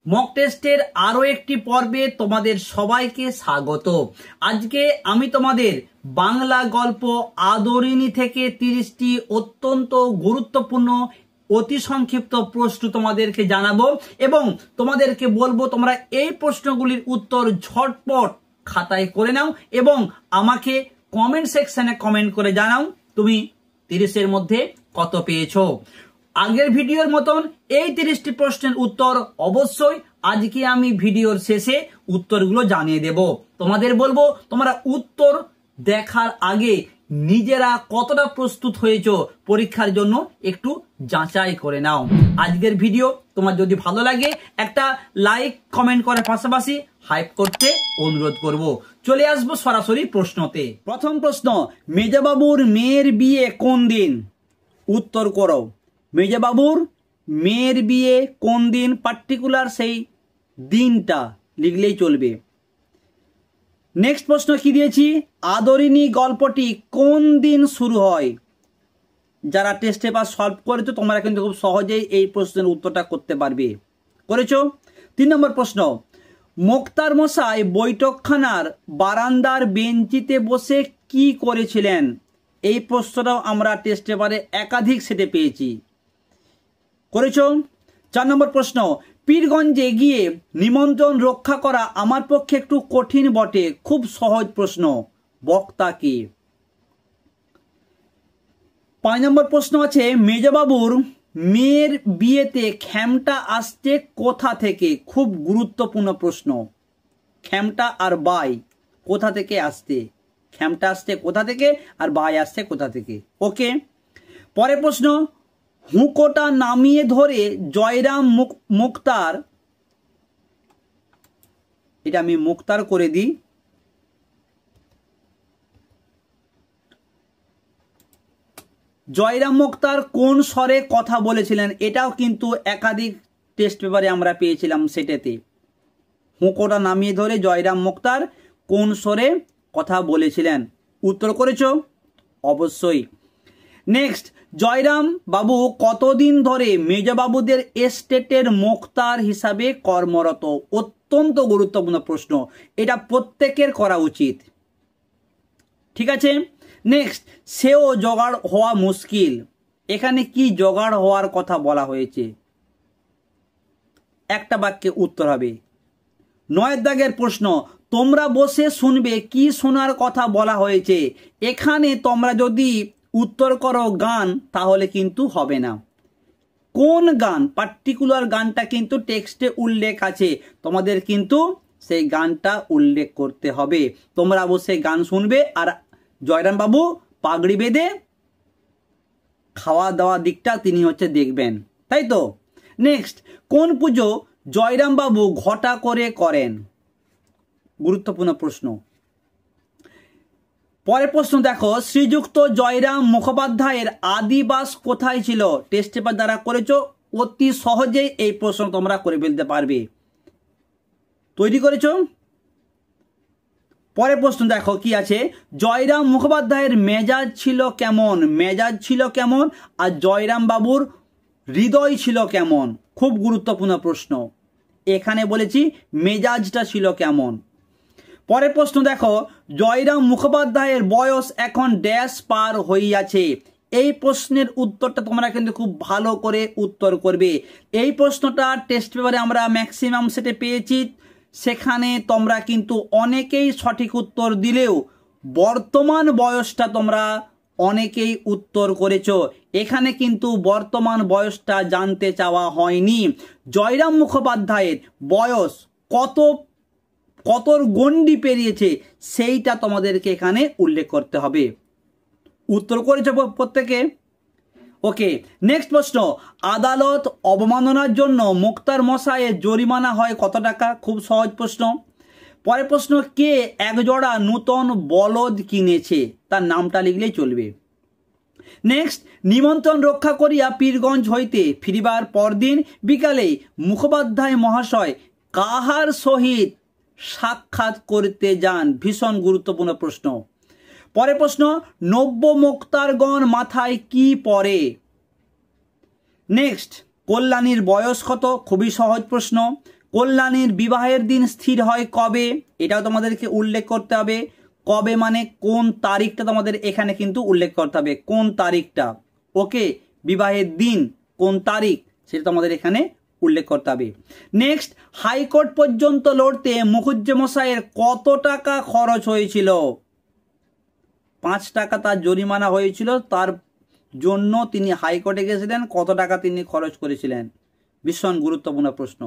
Mock টেস্টের আরো একটি পর্বে তোমাদের সবাইকে স্বাগত। আজকে আমি তোমাদের বাংলা গল্প আদরিণী থেকে 30টি অত্যন্ত গুরুত্বপূর্ণ অতি সংক্ষিপ্ত প্রশ্ন তোমাদেরকে জানাবো এবং তোমাদেরকে বলবো তোমরা এই প্রশ্নগুলির উত্তর ঝটপট খাতায় করে নাও এবং আমাকে কমেন্ট সেকশনে কমেন্ট করে জানাও তুমি 30-এর মধ্যে কত পেয়েছো। আগের ভিডিওর মতন এই 30টি প্রশ্নের উত্তর অবশ্যই আজকে আমি ভিডিওর শেষে উত্তরগুলো জানিয়ে দেব। তোমাদের বলবো তোমরা উত্তর দেখার আগে নিজেরা কতটা প্রস্তুত হয়েছো পরীক্ষার জন্য একটু যাচাই করে নাও। আজকের ভিডিও তোমার যদি ভালো লাগে একটা লাইক কমেন্ট করার পাশাপাশি হাইপ করতে অনুরোধ করব। চলে আসবো সরাসরি প্রশ্নতে। প্রথম প্রশ্ন, মেজবাবুর মেয়ের বিয়ে কোন দিন? উত্তর করো। মেজবাবুর মেয়ের বিয়ে কোন দিন, পার্টিকুলার সেই দিনটা লিখলেই চলবে। নেক্সট প্রশ্ন কি দিয়েছি, আদরিণী গল্পটি কোন দিন শুরু হয়? যারা টেস্ট পেপার সলভ করেছো তোমরা কিন্তু খুব সহজেই এই প্রশ্নের উত্তরটা করতে পারবে। করেছো? 3 নম্বর প্রশ্ন, মোক্তার মশাই বৈঠকখানার বারান্দার বেঞ্চিতে বসে কি করেছিলেন? এই প্রশ্নটাও আমরা টেস্ট পেপারে একাধিক সেটে পেয়েছি। করেছো? 4 নম্বর প্রশ্ন, পীরগঞ্জে গিয়ে নিমন্ত্রণ রক্ষা করা আমার পক্ষে একটু কঠিন বটে, খুব সহজ প্রশ্ন, বক্তা কে? 5 নম্বর প্রশ্ন আছে, মেজবাবুর মেয়ের বিয়েতে খ্যামটা আসছে কোথা থেকে? খুব গুরুত্বপূর্ণ প্রশ্ন। খ্যামটা আর বাই কোথা থেকে আসছে? খ্যামটা আসছে কোথা থেকে আর বাই আসছে কোথা থেকে? ওকে। পরের প্রশ্ন, হুঁকোটা নামিয়ে ধরে জয়রাম মুক্তার, এটা আমি মুক্তার করে দিই, জয়রাম মুক্তার কোন স্বরে কথা বলেছিলেন? এটাও কিন্তু একাধিক টেস্ট পেপারে আমরা পেয়েছিলাম সেটেতে। হুঁকোটা নামিয়ে ধরে জয়রাম মুক্তার কোন স্বরে কথা বলেছিলেন? উত্তর করেছো? অবশ্যই। নেক্সট, জয়রাম বাবু কতদিন ধরে মেজবাবুদের এস্টেটের মোক্তার হিসাবে কর্মরত? অত্যন্ত গুরুত্বপূর্ণ প্রশ্ন, এটা প্রত্যেকের করা উচিত। ঠিক আছে। নেক্সট, সেও জোগাড় হওয়া মুশকিল, এখানে কি জোগাড় হওয়ার কথা বলা হয়েছে? একটা বাক্যে উত্তর হবে। 9 দাগের প্রশ্ন, তোমরা বসে শুনবে, কি শোনার কথা বলা হয়েছে? এখানে তোমরা যদি উত্তর করো গান তাহলে কিন্তু হবে না। কোন গান, পার্টিকুলার গানটা কিন্তু টেক্সটে উল্লেখ আছে, তোমাদের কিন্তু সেই গানটা উল্লেখ করতে হবে। তোমরা বসে গান শুনবে আর জয়রাম বাবু পাগড়ি বেঁধে খাওয়া দাওয়া দিকটা তিনি দেখবেন, তাই তো? নেক্সট, কোন পুজো জয়রাম বাবু ঘটা করে করেন? গুরুত্বপূর্ণ প্রশ্ন। পরের প্রশ্ন দেখো, শ্রীযুক্ত জয়রাম মুখোপাধ্যায়ের আদিবাস কোথায় ছিল? টেস্ট পেপার দ্বারা করেছো, অতি সহজেই এই প্রশ্ন তোমরা করে ফেলতে পারবে। তৈরি করেছো? পরের প্রশ্ন দেখো কি আছে, জয়রাম মুখোপাধ্যায়ের মেজাজ ছিল কেমন? মেজাজ ছিল কেমন আর জয়রাম বাবুর হৃদয় ছিল কেমন? খুব গুরুত্বপূর্ণ প্রশ্ন। এখানে বলেছি মেজাজটা ছিল কেমন। পরের প্রশ্ন দেখো, জয়রাম মুখোপাধ্যায়ের বয়স এখন ড্যাশ পার হইয়াছে। এই প্রশ্নের উত্তরটা তোমরা কিন্তু খুব ভালো করে উত্তর করবে। এই প্রশ্নটা টেস্ট পেপারে আমরা ম্যাক্সিমাম সেটে পেয়েছি, সেখানে তোমরা কিন্তু অনেকেই সঠিক উত্তর দিলেও বর্তমান বয়সটা তোমরা অনেকেই উত্তর করেছো। এখানে কিন্তু বর্তমান বয়সটা জানতে চাওয়া হয়নি। জয়রাম মুখোপাধ্যায়ের বয়স কতর গণ্ডি পেরিয়েছে সেইটা তোমাদেরকে এখানে উল্লেখ করতে হবে। উত্তর করেছো প্রত্যেকে? ওকে। নেক্সট প্রশ্ন, আদালত অবমাননার জন্য মুক্তার মশাইয়ের জরিমানা হয় কত টাকা? খুব সহজ প্রশ্ন। পরের প্রশ্ন, কে একজোড়া নূতন বলদ কিনেছে? তার নামটা লিখলেই চলবে। নেক্সট, নিমন্ত্রণ রক্ষা করিয়া পীরগঞ্জ হইতে ফিরিবার পরদিন বিকালে মুখোপাধ্যায় মহাশয় কাহার সহিত সাক্ষাৎ করতে যান? ভীষণ গুরুত্বপূর্ণ প্রশ্ন। পরের প্রশ্ন, নব্য মোক্তারগণ মাথায় কি পরে? নেক্সট, কল্যাণীর বয়স কত? খুবই সহজ প্রশ্ন। কল্যাণীর বিবাহের দিন স্থির হয় কবে, এটাও তোমাদেরকে উল্লেখ করতে হবে। কবে মানে কোন তারিখটা তোমাদের এখানে কিন্তু উল্লেখ করতে হবে, কোন তারিখটা। ওকে, বিবাহের দিন কোন তারিখ সেটা তোমাদের এখানে উল্লেখ করতে হবে। নেক্সট, হাইকোর্ট পর্যন্ত লড়তে মুখুজ্জেমশাইয়ের কত টাকা খরচ হয়েছিল? 5 টাকা তার জরিমানা হয়েছিল, তার জন্য তিনি হাইকোর্টে গেছিলেন। কত টাকা তিনি খরচ করেছিলেন? ভীষণ গুরুত্বপূর্ণ প্রশ্ন।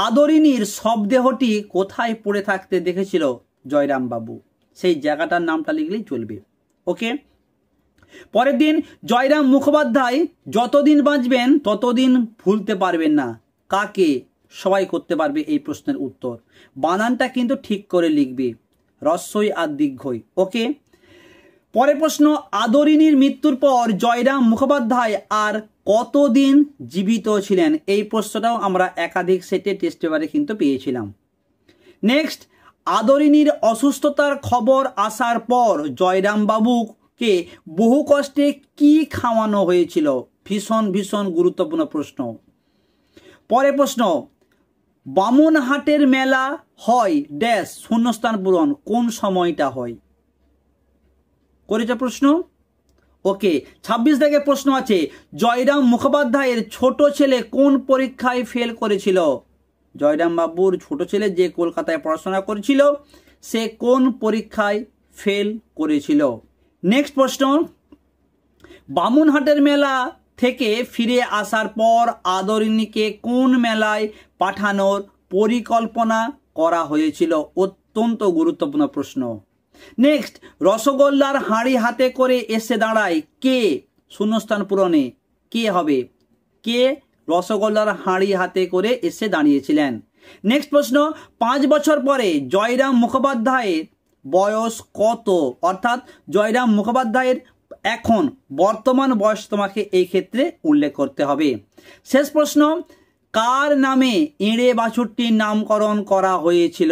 আদরিনীর শবদেহটি কোথায় পড়ে থাকতে দেখেছিল জয়রাম বাবু? সেই জায়গাটার নামটা লিখলেই চলবে। ওকে, পরের দিন, জয়রাম মুখোপাধ্যায় যতদিন বাঁচবেন ততদিন ভুলতে পারবেন না। কাকে? সবাই করতে পারবে এই প্রশ্নের উত্তর। বানানটা কিন্তু ঠিক করে লিখবে, রস্বই আর দীর্ঘই। ওকে, পরের প্রশ্ন, আদরিনীর মৃত্যুর পর জয়রাম মুখোপাধ্যায় আর কতদিন জীবিত ছিলেন? এই প্রশ্নটাও আমরা একাধিক সেটে টেস্ট পেপারে কিন্তু পেয়েছিলাম। নেক্সট, আদরিনীর অসুস্থতার খবর আসার পর জয়রাম বাবুকে বহু কষ্টে কি খাওয়ানো হয়েছিল? ভীষণ ভীষণ গুরুত্বপূর্ণ প্রশ্ন। পরের প্রশ্ন, বামুনহাটের মেলা হয় ড্যাশ শূন্যস্থান পূরণ, কোন সময়টা হয়? করেছে প্রশ্ন। ওকে, 26 থেকে প্রশ্ন আছে, জয়রাম মুখোপাধ্যায়ের ছোট ছেলে কোন পরীক্ষায় ফেল করেছিল? জয়রাম বাবুর ছোট ছেলে যে কলকাতায় পড়াশোনা করেছিল সে কোন পরীক্ষায় ফেল করেছিল? নেক্সট প্রশ্ন, বামুনহাটের মেলা থেকে ফিরে আসার পর আদরিনীকে কোন মেলায় পাঠানোর পরিকল্পনা করা হয়েছিল? অত্যন্ত গুরুত্বপূর্ণ প্রশ্ন। নেক্সট, রসগোল্লার হাঁড়ি হাতে করে এসে দাঁড়ায় কে? শূন্যস্থান পূরণে কে হবে? কে রসগোল্লার হাঁড়ি হাতে করে এসে দাঁড়িয়েছিলেন? নেক্সট প্রশ্ন, 5 বছর পরে জয়রাম মুখোপাধ্যায়ের বয়স কত? অর্থাৎ জয়রাম মুখোপাধ্যায়ের এখন বর্তমান বয়স তোমাকে এই ক্ষেত্রে উল্লেখ করতে হবে। শেষ প্রশ্ন, কার নামে এঁড়ে বাছুরটির নামকরণ করা হয়েছিল?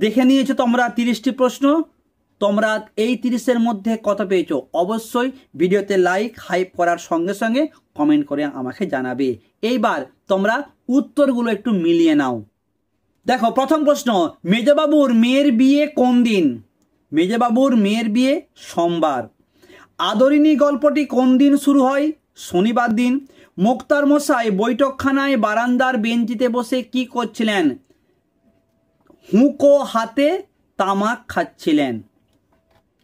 দেখে নিয়েছো তোমরা 30টি প্রশ্ন। তোমরা এই 30-এর মধ্যে কত পেয়েছো? অবশ্যই ভিডিওতে লাইক হাইপ করার সঙ্গে সঙ্গে কমেন্ট করে আমাকে জানাবে। এইবার তোমরা উত্তরগুলো একটু মিলিয়ে নাও। দেখো, প্রথম প্রশ্ন, মেজবাবুর মেয়ের বিয়ে কোন দিন? মেজবাবুর মেয়ের বিয়ে সোমবার। আদরিনী গল্পটি কোন দিন শুরু হয়? শনিবার দিন। মোক্তার মশাই বৈঠকখানায় বারান্দার বেঞ্চিতে বসে কি করছিলেন? হুঁকো হাতে তামাক খাচ্ছিলেন।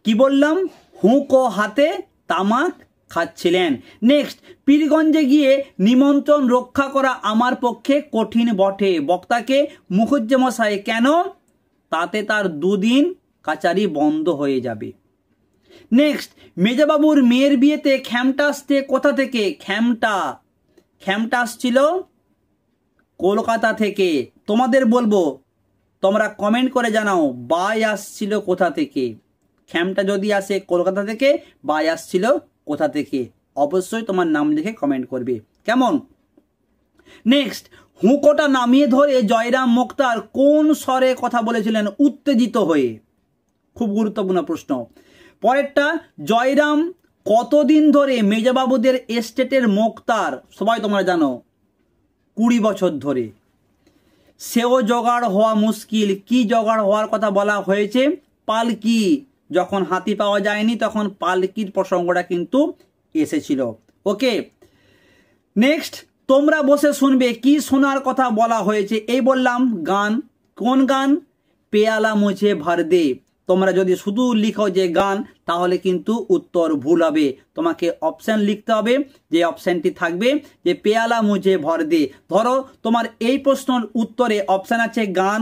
কি বললাম? হুঁকো হাতে তামাক খাচ্ছিলেন। নেক্সট, পীরগঞ্জে গিয়ে নিমন্ত্রণ রক্ষা করা আমার পক্ষে কঠিন বটে। বক্তাকে মুখুজ্জেমশাই কেন? তাতে তার 2 দিন কাচারি বন্ধ হয়ে যাবে। নেক্সট, মেজবাবুর মেয়ের বিয়েতে খ্যামটা আসতে কোথা থেকে? খ্যামটা আসছিল কলকাতা থেকে। তোমাদের বলবো, তোমরা কমেন্ট করে জানাও বাই আসছিল কোথা থেকে। খ্যামটা যদি আসে কলকাতা থেকে, বাই আসছিল কোথা থেকে? অবশ্যই তোমার নাম লিখে কমেন্ট করবে, কেমন? নেক্সট, হুঁকোটা নামিয়ে ধরে জয়রাম মোক্তার কোন স্বরে কথা বলেছিলেন উত্তেজিত হয়ে? খুব গুরুত্বপূর্ণ প্রশ্ন। পরেরটা, জয়রাম কতদিন ধরে মেজবাবুদের এস্টেটের মোক্তার? সবাই তোমরা জানো 20 বছর ধরে। সেও জোগাড় হওয়া মুশকিল। কি জোগাড় হওয়ার কথা বলা হয়েছে? পালকি। যখন হাতি পাওয়া যায়নি তখন পালকির প্রসঙ্গটা কিন্তু এসেছিল। ওকে, নেক্সট, তোমরা বসে শুনবে কি শোনার কথা বলা হয়েছে? এই বললাম গান। কোন গান? পেয়ালা মুঝে ভর দে। তোমরা যদি শুধু লিখো যে গান তাহলে কিন্তু উত্তর ভুল হবে। তোমাকে অপশন লিখতে হবে, যে অপশনটি থাকবে যে পেয়ালা মুঝে ভর দে। ধরো তোমার এই প্রশ্নের উত্তরে অপশন আছে গান,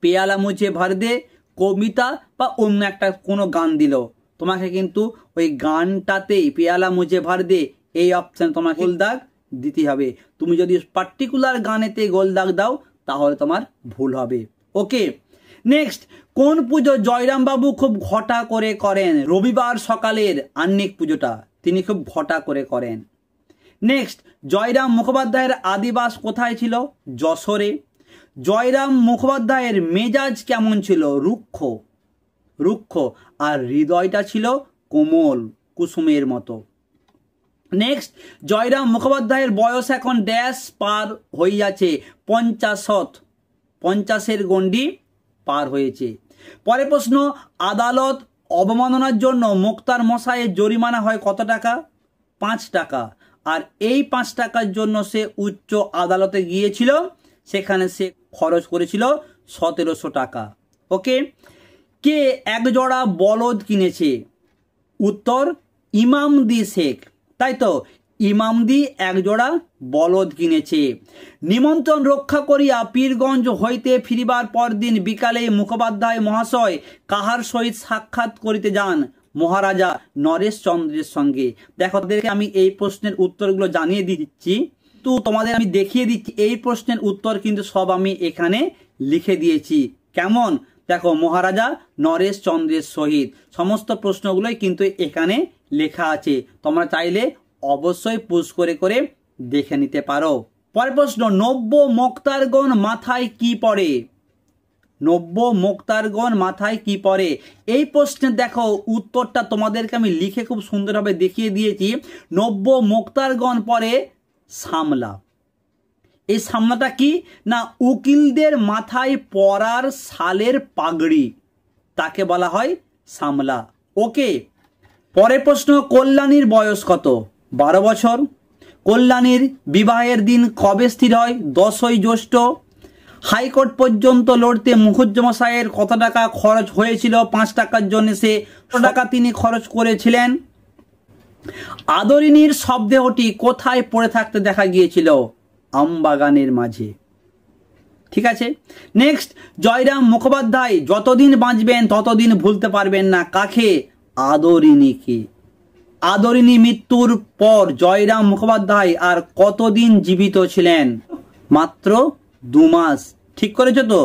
পেয়ালা মুঝে ভর দে, কবিতা বা অন্য একটা কোনো গান দিল। তোমাকে কিন্তু ওই গানটাতেই পেয়ালা মুঝে ভর দে এই অপশন তোমাকে গোল দাগ দিতে হবে। তুমি যদি পার্টিকুলার গানেতে গোল দাগ দাও তাহলে তোমার ভুল হবে। ওকে, নেক্সট, কোন পুজো জয়রাম বাবু খুব ঘটা করে করেন? রবিবার সকালের আহ্নিক পুজোটা তিনি খুব ঘটা করে করেন। নেক্সট, জয়রাম মুখোপাধ্যায়ের আদিবাস কোথায় ছিল? যশোরে। জয়রাম মুখোপাধ্যায়ের মেজাজ কেমন ছিল? রুক্ষ, আর হৃদয়টা ছিল কোমল কুসুমের মতো। নেক্সট, জয়রাম মুখোপাধ্যায়ের বয়স এখন ড্যাশ পার হয়ে যাচ্ছে, 50 গণ্ডি পার হয়েছে। পরের প্রশ্ন, আদালত অবমাননার জন্য মুক্তার মশাইয়ের জরিমানা হয় কত টাকা? 5 টাকা। আর এই 5 টাকার জন্য সে উচ্চ আদালতে গিয়েছিল, সেখানে সে খরচ করেছিল 1700 টাকা। ওকে, কে একজোড়া বলদ কিনেছে? উত্তর, ইমামদি শেখ। তাই তো, ইমামদি একজোড়া বলদ কিনেছে। নিমন্ত্রণ রক্ষা করিয়া পীরগঞ্জ হইতে ফিরিবার পর দিন বিকালে মুখোপাধ্যায় মহাশয় কাহার সহিত সাক্ষাৎ করিতে যান? মহারাজা নরেশ চন্দ্রের সঙ্গে। দেখো, তাদেরকে আমি এই প্রশ্নের উত্তরগুলো জানিয়ে দিচ্ছি, তো তোমাদের আমি দেখিয়ে দিচ্ছি এই প্রশ্নের উত্তর কিন্তু সব আমি এখানে লিখে দিয়েছি। কেমন? দেখো, মহারাজা নরেশ চন্দ্রের সহিত সমস্ত প্রশ্নগুলোই কিন্তু এখানে লেখা আছে। তোমরা চাইলে অবশ্যই পুশ করে করে দেখে নিতে পারো। পরের প্রশ্ন, নব্য মোক্তারগণ মাথায় কি পড়ে? নব্য মোক্তারগণ মাথায় কি পড়ে? এই প্রশ্নে দেখো উত্তরটা তোমাদেরকে আমি লিখে খুব সুন্দরভাবে দেখিয়ে দিয়েছি। নব্য মোক্তারগণ পড়ে সামলা। এই সামলাটা কি না, উকিলদের মাথায় পরার শালের পাগড়ি, তাকে বলা হয় সামলা। ওকে, পরের প্রশ্ন, কল্যাণীর বয়স কত? 12 বছর। কল্যাণীর বিবাহের দিন কবে স্থির হয়? 10ই জ্যৈষ্ঠ। হাইকোর্ট পর্যন্ত লড়তে মুখুজ্জমশাইয়ের কত টাকা খরচ হয়েছিল? 5 টাকার জন্য সে টাকা তিনি খরচ করেছিলেন। আদরিনীর শবদেহটি কোথায় পড়ে থাকতে দেখা গিয়েছিল? আমবাগানের মাঝে। ঠিক আছে। নেক্সট, জয়রাম মুখোপাধ্যায় যতদিন বাঁচবেন ততদিন ভুলতে পারবেন না কাকে? আদরিনীকে। আদরিনী মৃত্যুর পর জয়রাম মুখোপাধ্যায় আর কতদিন জীবিত ছিলেন? মাত্র 2 মাস। ঠিক করেছো তো?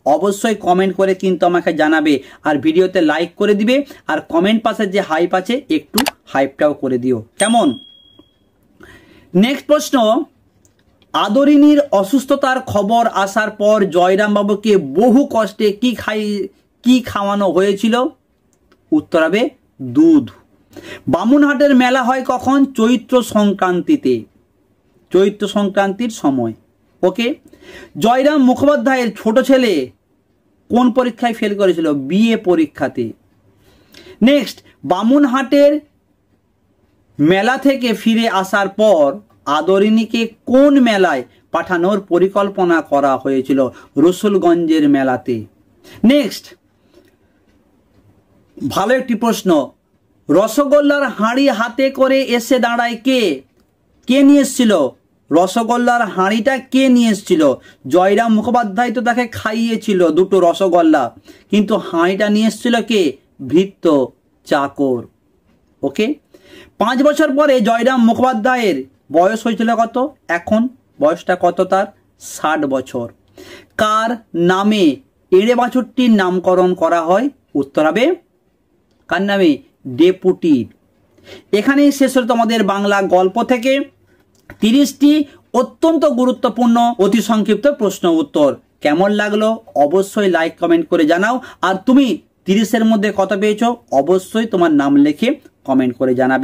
অবশ্যই কমেন্ট করে কিন্তু আমাকে জানাবে, আর ভিডিওতে লাইক করে দিবে, আর কমেন্ট পাশে যে হাইপ আছে একটু হাইপটাও করে দিও। কেমন? নেক্সট প্রশ্ন, আদরিনীর অসুস্থতার খবর আসার পর জয়রাম বাবুকে বহু কষ্টে কি খাওয়ানো হয়েছিল? উত্তর হবে দুধ। বামুনহাটের মেলা হয় কখন? চৈত্র সংক্রান্তিতে, চৈত্র সংক্রান্তির সময়। ওকে, জয়রাম মুখোপাধ্যায়ের ছোট ছেলে কোন পরীক্ষায় ফেল করেছিল? বিএ পরীক্ষাতে। নেক্সট, বামুনহাটের মেলা থেকে ফিরে আসার পর আদরিনীকে কোন মেলায় পাঠানোর পরিকল্পনা করা হয়েছিল? রসুলগঞ্জের মেলাতে। নেক্সট, ভালো একটি প্রশ্ন, রসগোল্লার হাঁড়ি হাতে করে এসে দাঁড়ায় কে? কে নিয়ে এসেছিল রসগোল্লার হাঁড়িটা? কে নিয়ে এসেছিল? জয়রাম মুখোপাধ্যায় তো তাকে খাইয়েছিল 2টো রসগোল্লা, কিন্তু হাঁড়িটা নিয়ে এসেছিল কে? ভৃত্য চাকর। ওকে, 5 বছর পরে জয়রাম মুখোপাধ্যায়ের বয়স হয়েছিল কত? এখন বয়সটা কত তার? 60 বছর। কার নামে এড়ে বাছুরটির নামকরণ করা হয়? উত্তর হবে কার নামে? ডেপুটির। এখানেই শেষ হলো তোমাদের বাংলা গল্প থেকে 30টি অত্যন্ত গুরুত্বপূর্ণ অতি সংক্ষিপ্ত প্রশ্ন উত্তর। কেমন লাগলো অবশ্যই লাইক কমেন্ট করে জানাও, আর তুমি 30-এর মধ্যে কত পেয়েছো অবশ্যই তোমার নাম লিখে কমেন্ট করে জানাবে।